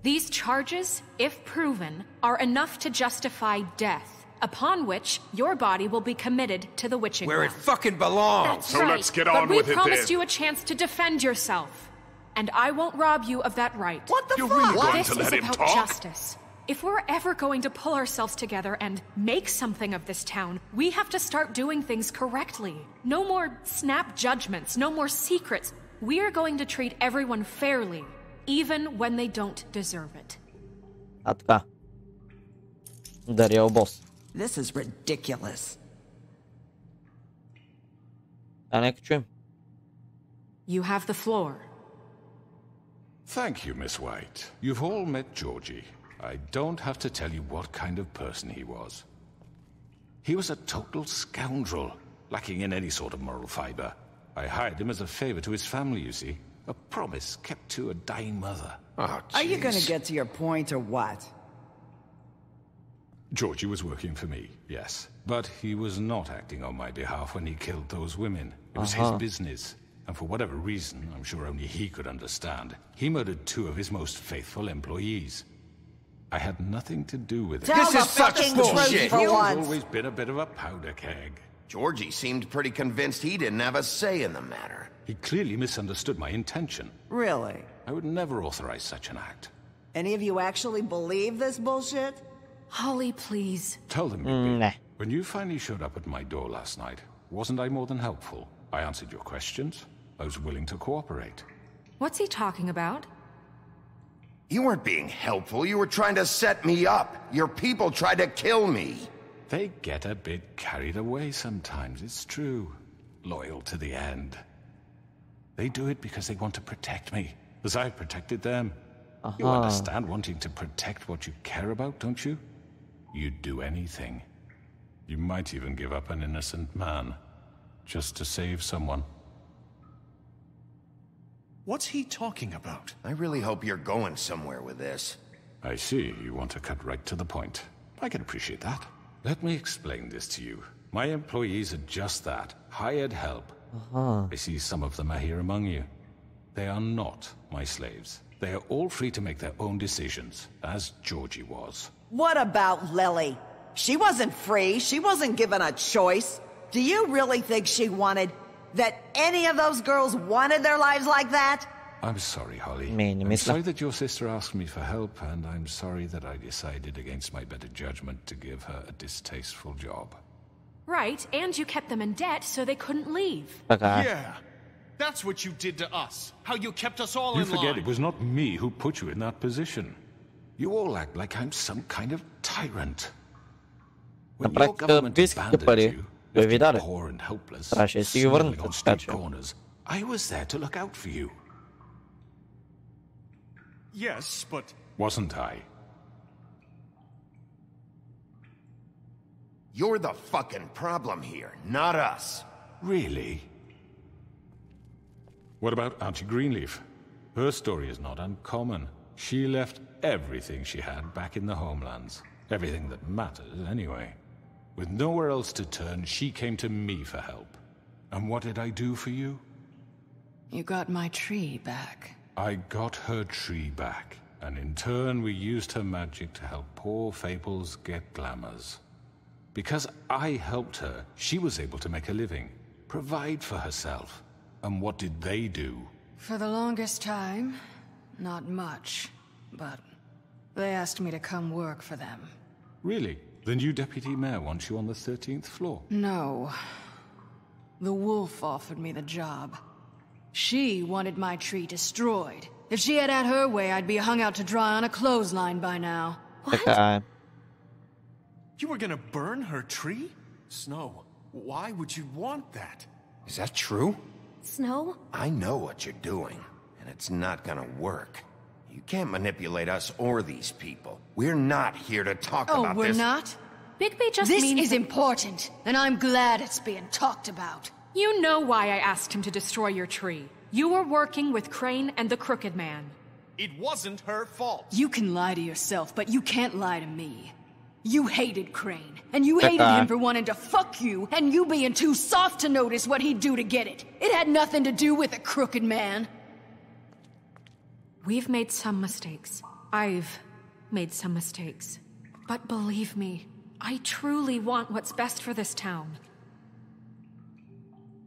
These charges, if proven, are enough to justify death, upon which your body will be committed to the witching Where well. it fucking belongs. That's so right. let's get on with it But we promised then. you a chance to defend yourself. And I won't rob you of that right. What the You're fuck? really going This to let is him about talk? justice. If we're ever going to pull ourselves together and make something of this town, we have to start doing things correctly. No more snap judgments, no more secrets. We are going to treat everyone fairly, even when they don't deserve it. This is ridiculous. You have the floor. Thank you, Miss White. You've all met Georgie. I don't have to tell you what kind of person he was. He was a total scoundrel, lacking in any sort of moral fiber. I hired him as a favor to his family, you see. A promise kept to a dying mother. Oh, Are you gonna get to your point or what? Georgie was working for me, yes. But he was not acting on my behalf when he killed those women. It was his business. And for whatever reason, I'm sure only he could understand, he murdered 2 of his most faithful employees. I had nothing to do with it. This is such bullshit. Georgie's always been a bit of a powder keg. Georgie seemed pretty convinced he didn't have a say in the matter. He clearly misunderstood my intention. Really? I would never authorize such an act. Any of you actually believe this bullshit? Holly, please. Tell them, Mimi, when you finally showed up at my door last night, wasn't I more than helpful? I answered your questions. I was willing to cooperate. What's he talking about? You weren't being helpful. You were trying to set me up. Your people tried to kill me. They get a bit carried away sometimes, it's true. Loyal to the end. They do it because they want to protect me, as I've protected them. You understand wanting to protect what you care about, don't you? You'd do anything. You might even give up an innocent man, just to save someone. What's he talking about? I really hope you're going somewhere with this. I see. You want to cut right to the point. I can appreciate that. Let me explain this to you. My employees are just that. Hired help. I see some of them are here among you. They are not my slaves. They are all free to make their own decisions, as Georgie was. What about Lily? She wasn't free. She wasn't given a choice. Do you really think she wanted... that any of those girls wanted their lives like that? I'm sorry, Holly. I'm sorry that your sister asked me for help, and I'm sorry that I decided against my better judgment to give her a distasteful job. Right, and you kept them in debt so they couldn't leave. Yeah, that's what you did to us. How you kept us all in line. You forget it was not me who put you in that position. You all act like I'm some kind of tyrant. When your government abandoned you, left you poor and helpless, sniveling on street corners, I was there to look out for you. Yes, but... Wasn't I? You're the fucking problem here, not us. Really? What about Auntie Greenleaf? Her story is not uncommon. She left everything she had back in the homelands. Everything that matters, anyway. With nowhere else to turn, she came to me for help. And what did I do for you? You got my tree back. I got her tree back, and in turn we used her magic to help poor Fables get glamours. Because I helped her, she was able to make a living, provide for herself. And what did they do? For the longest time, not much, but they asked me to come work for them. Really? The new deputy mayor wants you on the 13th floor? No. The wolf offered me the job. She wanted my tree destroyed. If she had her way, I'd be hung out to dry on a clothesline by now. What? You were gonna burn her tree? Snow, why would you want that? Is that true? Snow? I know what you're doing, and it's not gonna work. You can't manipulate us or these people. We're not here to talk about this. Oh, we're not? Bigby just This means... is important, and I'm glad it's being talked about. You know why I asked him to destroy your tree. You were working with Crane and the Crooked Man. It wasn't her fault. You can lie to yourself, but you can't lie to me. You hated Crane, and you hated him for wanting to fuck you, and you being too soft to notice what he'd do to get it. It had nothing to do with a Crooked Man. We've made some mistakes. I've made some mistakes. But believe me, I truly want what's best for this town.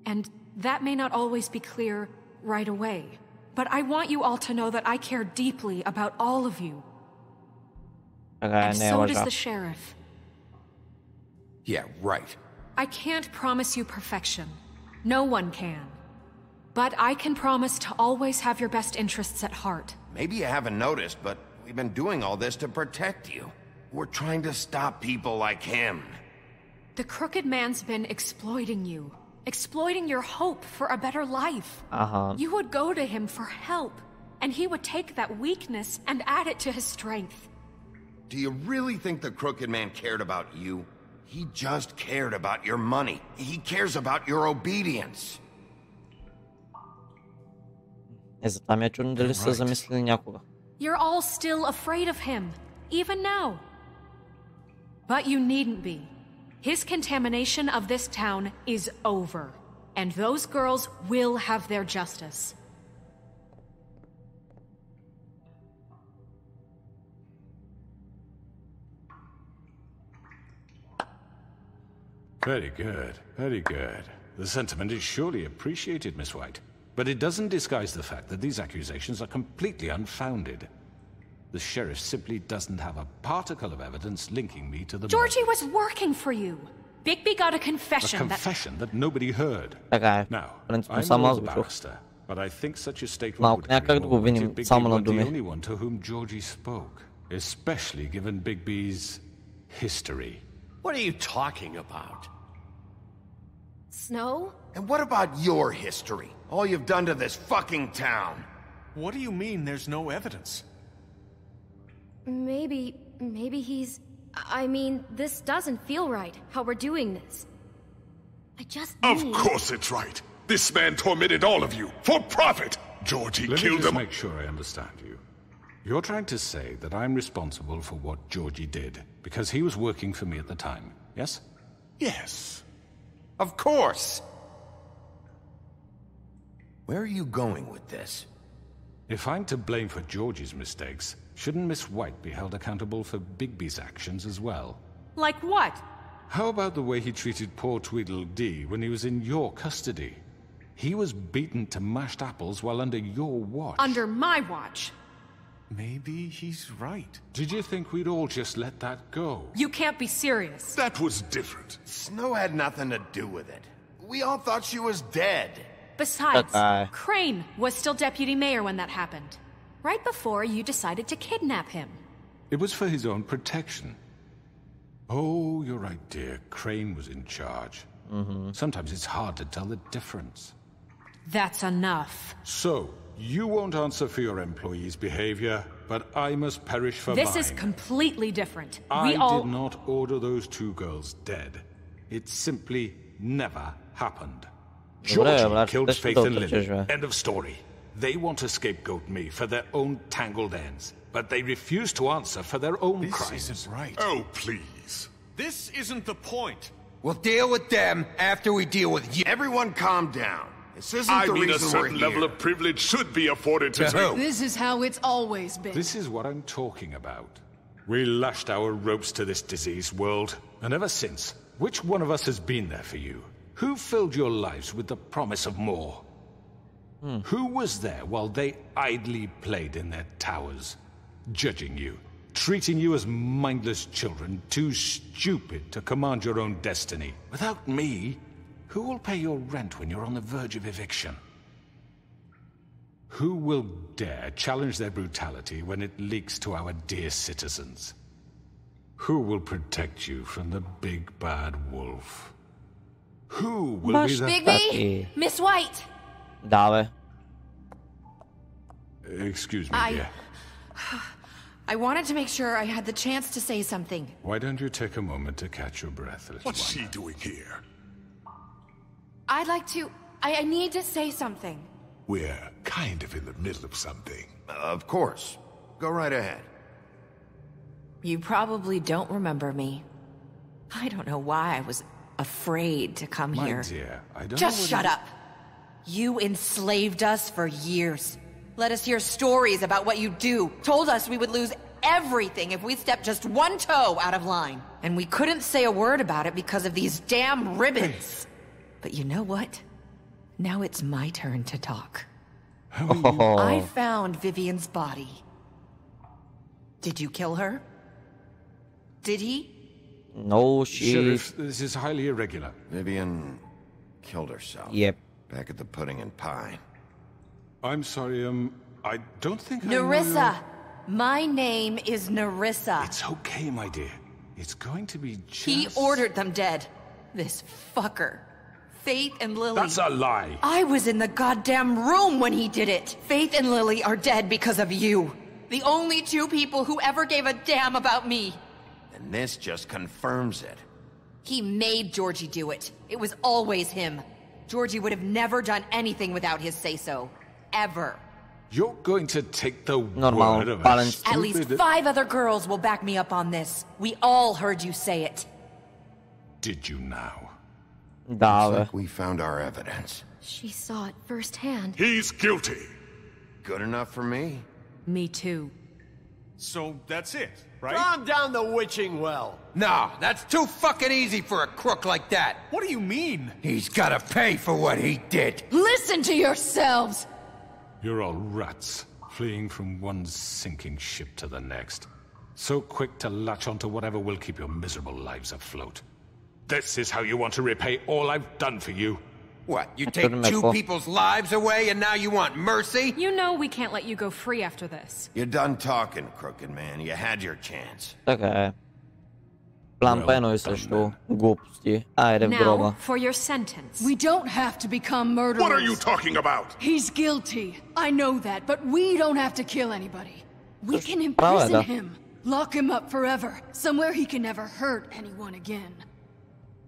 And that may not always be clear right away. But I want you all to know that I care deeply about all of you. And so does the sheriff. Yeah, right. I can't promise you perfection. No one can. But I can promise to always have your best interests at heart. Maybe you haven't noticed, but we've been doing all this to protect you. We're trying to stop people like him. The Crooked Man's been exploiting you. Exploiting your hope for a better life. You would go to him for help, and he would take that weakness and add it to his strength. Do you really think the Crooked Man cared about you? He just cared about your money. He cares about your obedience. Затова ми е чудно дали са замислили някога. You're all still afraid of him, even now. But you needn't be. His contamination of this town is over, and those girls will have their justice. Very good, very good. The sentiment is surely appreciated, Miss White. But it doesn't disguise the fact that these accusations are completely unfounded. The sheriff simply doesn't have a particle of evidence linking me to the Georgie murders. was working for you. Bigby got a confession that nobody heard. Now, I'm not a barrister, but I think such a statement would carry more weight if Bigby weren't the only one to whom Georgie spoke, especially given Bigby's history. What are you talking about? Snow? And what about your history? All you've done to this fucking town. What do you mean there's no evidence? Maybe he's... I mean, this doesn't feel right, how we're doing this. I just Of course it's right. This man tormented all of you, for profit! Georgie killed him. Let me just make sure I understand you. You're trying to say that I'm responsible for what Georgie did, because he was working for me at the time, yes? Yes. Of course! Where are you going with this? If I'm to blame for Georgie's mistakes, shouldn't Miss White be held accountable for Bigby's actions as well? Like what? How about the way he treated poor Tweedledee when he was in your custody? He was beaten to mashed apples while under your watch. Under my watch. Maybe he's right. Did you think we'd all just let that go? You can't be serious. That was different. Snow had nothing to do with it. We all thought she was dead. Besides, Crane was still deputy mayor when that happened. Right before you decided to kidnap him. It was for his own protection. Oh, you're right, dear. Crane was in charge. Sometimes it's hard to tell the difference. That's enough. So, you won't answer for your employees' behavior, but I must perish for mine. This is completely different. I did not order those two girls dead. It simply never happened. Georgie killed Faith and Lily. End of story. They want to scapegoat me for their own tangled ends, but they refuse to answer for their own crimes. This isn't right. Oh, please. This isn't the point. We'll deal with them after we deal with you. Everyone calm down. This isn't the reason we're here. A certain level of privilege should be afforded to you. This is how it's always been. This is what I'm talking about. We lashed our ropes to this diseased world, and ever since, which one of us has been there for you? Who filled your lives with the promise of more? Who was there while they idly played in their towers, judging you, treating you as mindless children, too stupid to command your own destiny? Without me, who will pay your rent when you're on the verge of eviction? Who will dare challenge their brutality when it leaks to our dear citizens? Who will protect you from the big bad wolf? Who will be the... Bigby! Miss White! Excuse me, dear. I wanted to make sure I had the chance to say something. Why don't you take a moment to catch your breath, little What's one? she doing here? I'd like to... I need to say something. We're kind of in the middle of something. Of course. Go right ahead. You probably don't remember me. I don't know why I was afraid to come here. My dear, I don't Just know shut up. You enslaved us for years. Let us hear stories about what you do. Told us we would lose everything if we stepped just one toe out of line. And we couldn't say a word about it because of these damn ribbons. But you know what? Now it's my turn to talk. I found Vivian's body. Did you kill her? Did he? No, she... Sheriff, this is highly irregular. Vivian killed herself. Yep. Back at the Pudding and Pie. I'm sorry, I don't think Nerissa! My name is Nerissa. It's okay, my dear. It's going to be just... He ordered them dead. This fucker. Faith and Lily. That's a lie. I was in the goddamn room when he did it. Faith and Lily are dead because of you. The only two people who ever gave a damn about me. And this just confirms it. He made Georgie do it. It was always him. Georgie would have never done anything without his say-so. Ever. You're going to take the word of balance. At least 5 other girls will back me up on this. We all heard you say it. Did you now? Looks like we found our evidence. She saw it firsthand. He's guilty. Good enough for me? Me too. So that's it, right? Calm down the witching well. No, that's too fucking easy for a crook like that. What do you mean? He's gotta pay for what he did. Listen to yourselves! You're all rats, fleeing from one sinking ship to the next. So quick to latch onto whatever will keep your miserable lives afloat. This is how you want to repay all I've done for you? What, you take 2 people's lives away and now you want mercy? You know we can't let you go free after this. You're done talking, crooked man. You had your chance. Така е. План Б едно и също. Глупости. Айде в гроба. Now, for your sentence. We don't have to become murderers. What are you talking about? He's guilty. I know that, but we don't have to kill anybody. We can imprison him. Lock him up forever. Somewhere he can never hurt anyone again.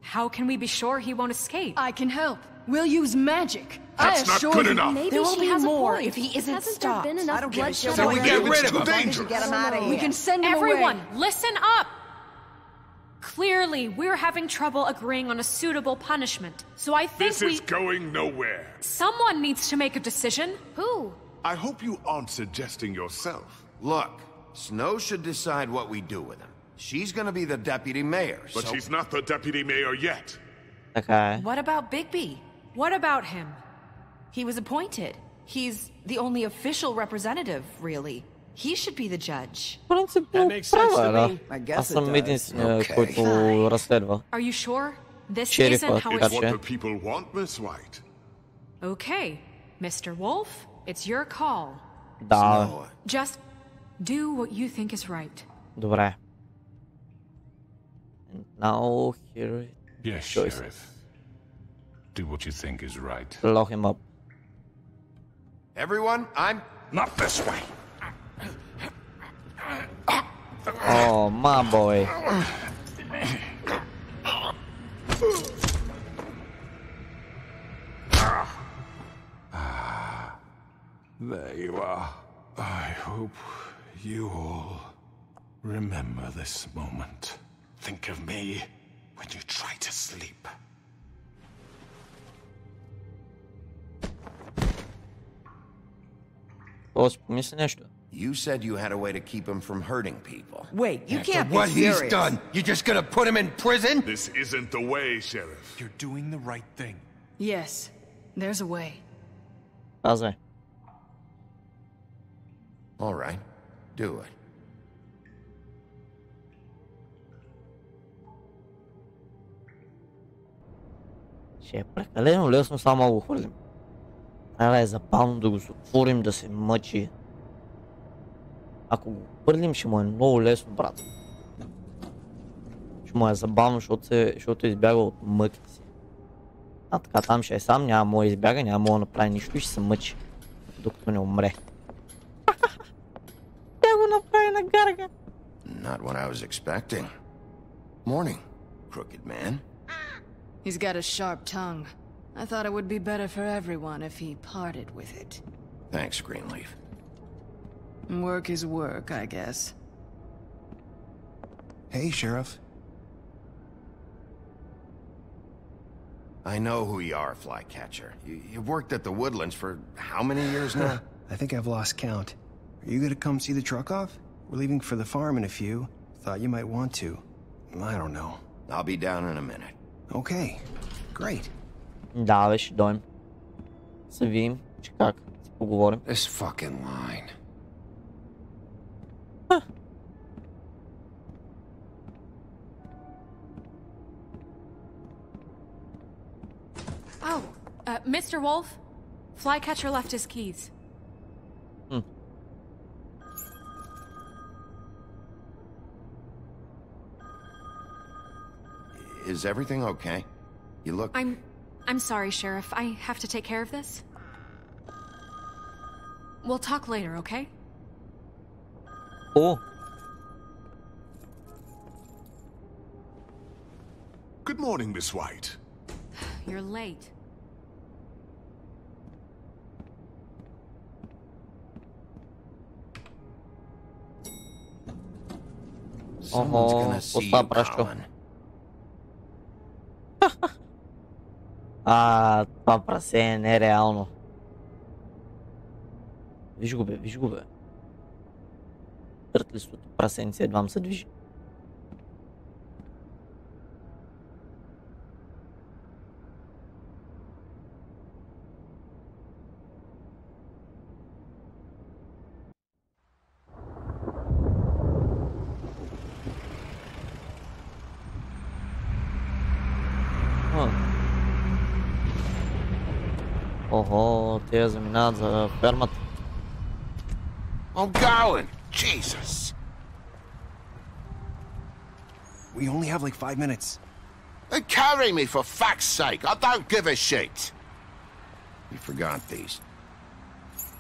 How can we be sure he won't escape? I can help. We'll use magic. That's not good enough. Maybe there will she be has more a point. if he isn't Hasn't stopped. there been enough I don't give a shit. So we get rid of him. Dangerous. Get him out of here. We can send him Everyone, away. listen up! Clearly, we're having trouble agreeing on a suitable punishment. So I think This is going nowhere. Someone needs to make a decision. Who? I hope you aren't suggesting yourself. Look, Snow should decide what we do with him. She's gonna be the deputy mayor, But she's not the deputy mayor yet. Така е. What about Bigby? What about him? He was appointed. He's the only official representative, really. He should be the judge. Принципно права е, да. Аз съм единствения, който разследва. Are you sure? This Шерифа, isn't how It's it... what the people want, Miss White. Okay, Mr. Wolf, it's your call. Да. Just do what you think is right. Добре. And now here Yes, Sheriff. Do what you think is right. Lock him up. Everyone, I'm... Not this way. Oh, my boy. There you are. I hope you all remember this moment. Think of me when you try to sleep. Помисли нещо. You said you had a way to keep him from hurting people. Wait, you can't be What serious. he's done, you just gonna put him in prison? This isn't the way, Sheriff. You're doing the right thing. Yes, there's a way. Казвай. All right, do it. Ще е прекалено лесно само го хвърлим. Трябва да е забавно да го затворим, да се мъчи. Ако го хвърлим, ще му е много лесно, брат. Ще му е забавно, защото избяга от мъките си. А така, там ще е сам, няма да избяга, няма да направи нищо и ще се мъчи, докато не умре. Тя го I was expecting. Morning, crooked man. He's got a sharp tongue. I thought it would be better for everyone if he parted with it. Thanks, Greenleaf. Work is work, I guess. Hey, Sheriff. I know who you are, Flycatcher. You've worked at the Woodlands for how many years now? I think I've lost count. Are you gonna come see the truck off? We're leaving for the farm in a few. Thought you might want to. I don't know. I'll be down in a minute. Okay, great. Да, бе, ще дойм. Се видим, че как си поговорим. This fucking line. Oh, Mr. Wolf? Flycatcher left his keys. Is everything okay? You look... I'm sorry, Sheriff. I have to take care of this. We'll talk later, okay? Oh. Good morning, Miss White. You're late. Someone's gonna see you, Colin. Това прасе е нереално. Виж го бе, виж го бе. Търтлистото прасенце едвам се движи. Ого, те заминават за фермата. I'm going! Jesus! We only have like 5 minutes. Then carry me for fuck's sake! I don't give a shit! You forgot these.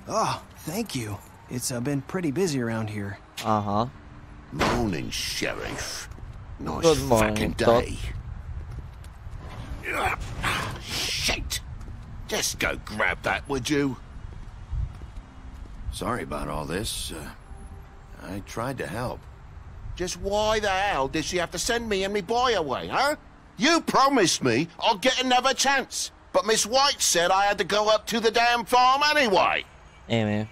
Oh, thank you. It's been pretty busy around here. Uh-huh. Morning, Sheriff. Nice Good morning, fucking day. Shit! Just go grab that, would you? Sorry about all this. I tried to help. Just why the hell did she have to send me and me boy away, huh? You promised me I'll get another chance, but Miss White said I had to go up to the damn farm anyway. Hey, man.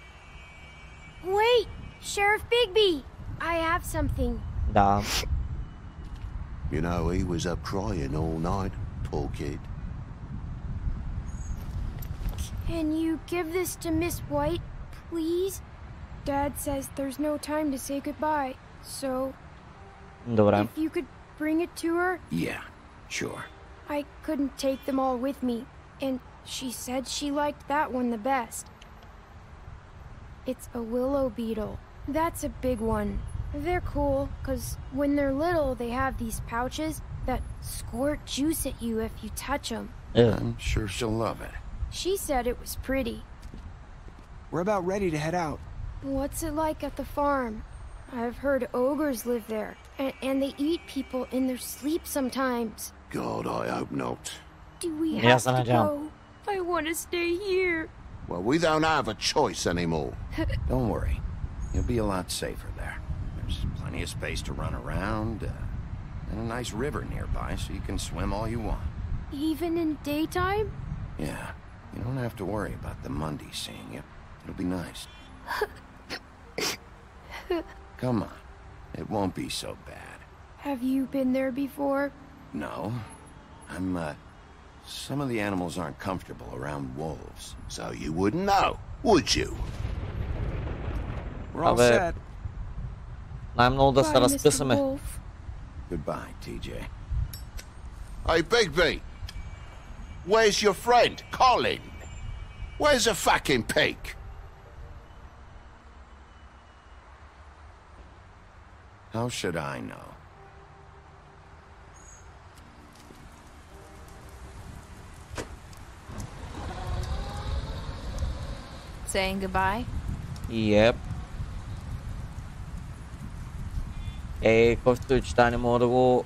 Wait! Sheriff Bigby! I have something. Da. You know, he was up crying all night, poor kid. Can you give this to Miss White, please? Dad says there's no time to say goodbye, so... Добре. If you could bring it to her? Yeah, sure. I couldn't take them all with me, and she said she liked that one the best. It's a willow beetle. That's a big one. They're cool, 'cause when they're little, they have these pouches that squirt juice at you if you touch them. Yeah. I'm sure she'll love it. She said it was pretty. We're about ready to head out. What's it like at the farm? I've heard ogres live there, and they eat people in their sleep sometimes. God, I hope not. Do we Yes, have I to do. go? I want to stay here. Well, we don't have a choice anymore. Don't worry. You'll be a lot safer there. There's plenty of space to run around, and a nice river nearby so you can swim all you want. Even in daytime? Yeah, you don't have to worry about the Mundy seeing you. It'll be nice. Come on. It won't be so bad. Have you been there before? No. Some of the animals aren't comfortable around wolves. So you wouldn't know, would you? We're all set. Най-много да се разписаме. Goodbye, TJ. Hey, Bigby! Where's your friend, Colin? Where's the fucking pig? How should I know? Saying goodbye? Yep. който и чета, не мога да го...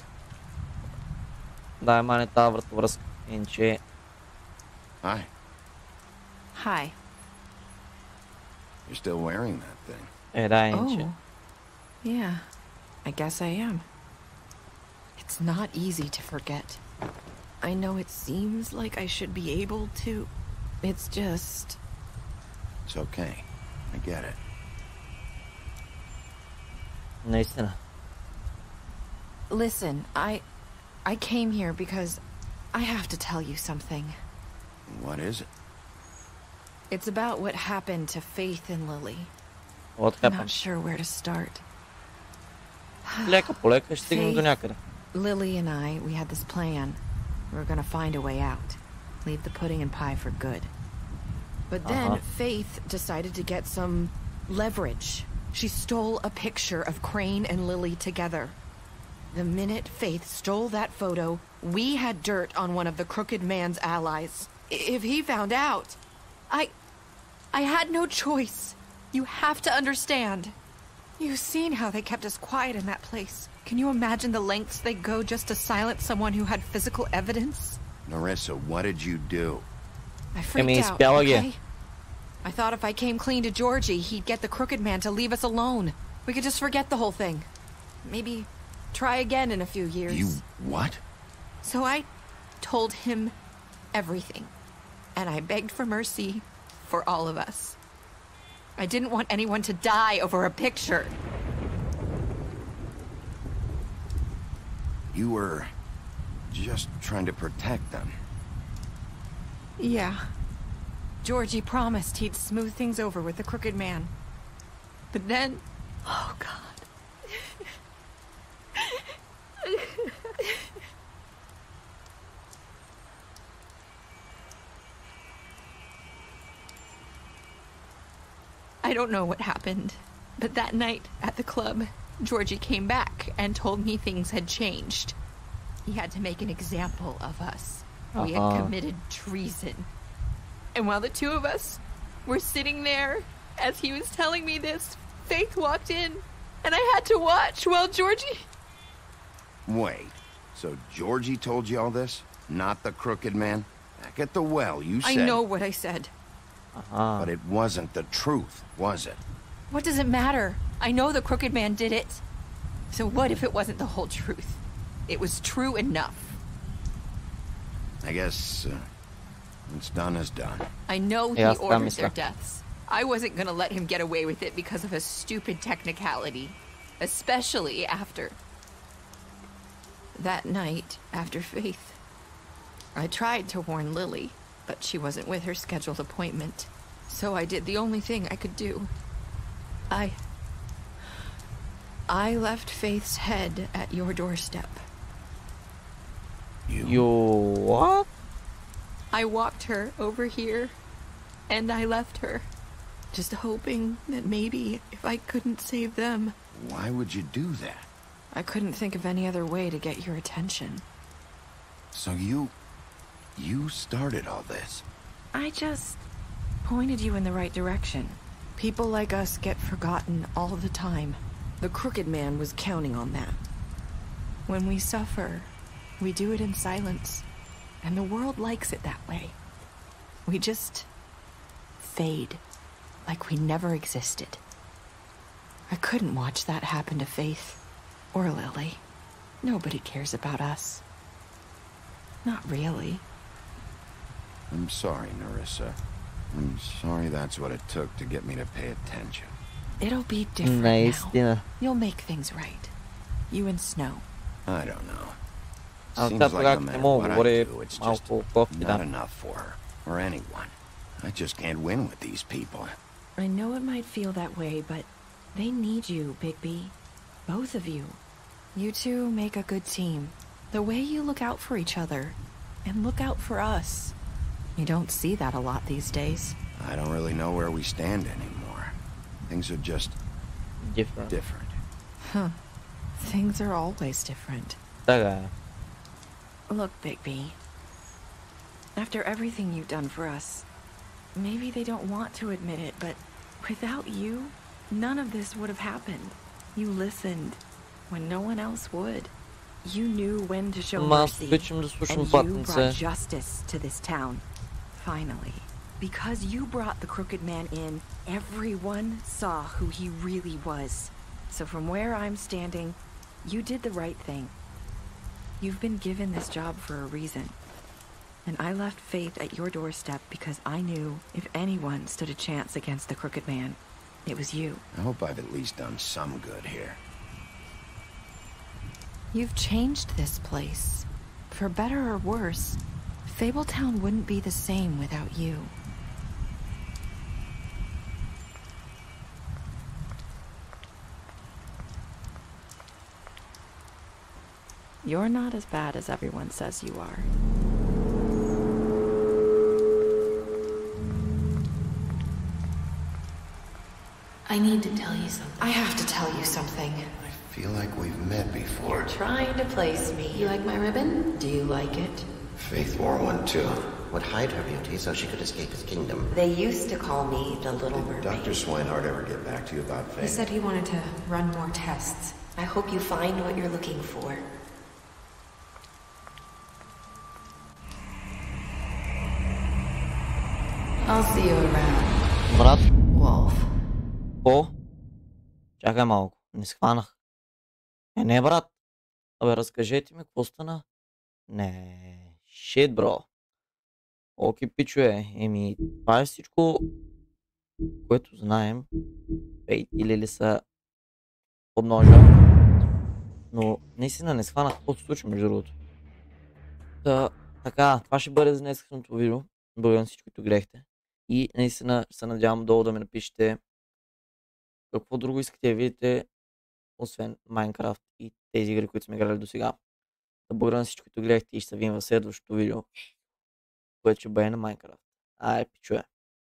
Да, мане тази вратовръзка. Инче... Hi. Hi. You're still wearing that thing. Да, инче. Oh. Yeah, I guess I am. It's not easy to forget. I know it seems like I should be able to. It's just... It's okay. I get it. Наистина. Listen, I came here because I have to tell you something. What is it? It's about what happened to Faith and Lily. What I'm happened? not sure where to start. Лека по лека ще стигнем до някъде. Lily and we had this plan. We were gonna find a way out. Leave the pudding and pie for good. But then Faith decided to get some leverage. She stole a picture of Crane and Lily together. The minute Faith stole that photo, we had dirt on one of the Crooked Man's allies. If he found out, I had no choice. You have to understand. You've seen how they kept us quiet in that place. Can you imagine the lengths they go just to silence someone who had physical evidence? Narissa, what did you do? I freaked out, okay? I thought if I came clean to Georgie, he'd get the Crooked Man to leave us alone. We could just forget the whole thing. Maybe try again in a few years. You what? So I told him everything. And I begged for mercy for all of us. I didn't want anyone to die over a picture. You were just trying to protect them. Yeah. Georgie promised he'd smooth things over with the Crooked Man. But then... Oh, God. I don't know what happened, but that night at the club, Georgie came back and told me things had changed. He had to make an example of us. We had committed treason. And while the two of us were sitting there, as he was telling me this, Faith walked in, and I had to watch while Georgie... Wait, so Georgie told you all this? Not the Crooked Man? Back at the well, you said... I know what I said. But it wasn't the truth, was it? What does it matter? I know the Crooked Man did it. So what if it wasn't the whole truth? It was true enough. I guess what's done is done. I know he ordered their deaths. I wasn't gonna let him get away with it because of a stupid technicality. Especially after... that night, after Faith. I tried to warn Lily, but she wasn't with her scheduled appointment. So I did the only thing I could do. I left Faith's head at your doorstep. You what? I walked her over here, and I left her, just hoping that maybe if I couldn't save them... Why would you do that? I couldn't think of any other way to get your attention. So you started all this? I just pointed you in the right direction. People like us get forgotten all the time. The Crooked Man was counting on that. When we suffer, we do it in silence, and the world likes it that way. We just fade, like we never existed. I couldn't watch that happen to Faith, or Lily. Nobody cares about us. Not really. I'm sorry, Narissa. I'm sorry that's what it took to get me to pay attention. It'll be different now. You'll make things right. You and Snow. I don't know. Seems like no matter what I do, it's just not enough for her, or anyone. I just can't win with these people. I know it might feel that way, but they need you, Bigby. Both of you. You two make a good team. The way you look out for each other, and look out for us. You don't see that a lot these days. I don't really know where we stand anymore. Things are just... different. Huh. Things are always different. Look, Bigby. After everything you've done for us, maybe they don't want to admit it, but without you, none of this would have happened. You listened. when no one else would. You knew when to show mercy, and you brought justice to this town. Finally. Because you brought the crooked man in, everyone saw who he really was. So from where I'm standing, you did the right thing. You've been given this job for a reason. And I left Faith at your doorstep because I knew if anyone stood a chance against the crooked man, it was you. I hope I've at least done some good here. You've changed this place. For better or worse, Fabletown wouldn't be the same without you. You're not as bad as everyone says you are. I need to tell you something. I have to tell you something. I feel like we've met before. You're trying to place me. You like my ribbon? Do you like it? Faith wore one too. Would hide her beauty so she could escape his kingdom. They used to call me the Little Mermaid. Did Dr. Swinehart ever get back to you about Faith? He said he wanted to run more tests. I hope you find what you're looking for. I'll see you around. Брат, Wolf. О, чакай малко, не схванах. Не, брат. Абе, разкажете ми, какво стана? Не, shit, бро. Оки, пичове, това е всичко, което знаем. Фейт или ли са подножа. Но наистина не схванах какво се случва, между другото. Така, това ще бъде за днескашното видео. Благодаря на всички, които гледахте. И наистина се надявам долу да ми напишете какво друго искате да видите, освен Майнкрафт и тези игри, които сме играли до сега. Да благодаря на всички, които гледахте и ще се видим в следващото видео, което ще бъде на Майнкрафт. Пичуе!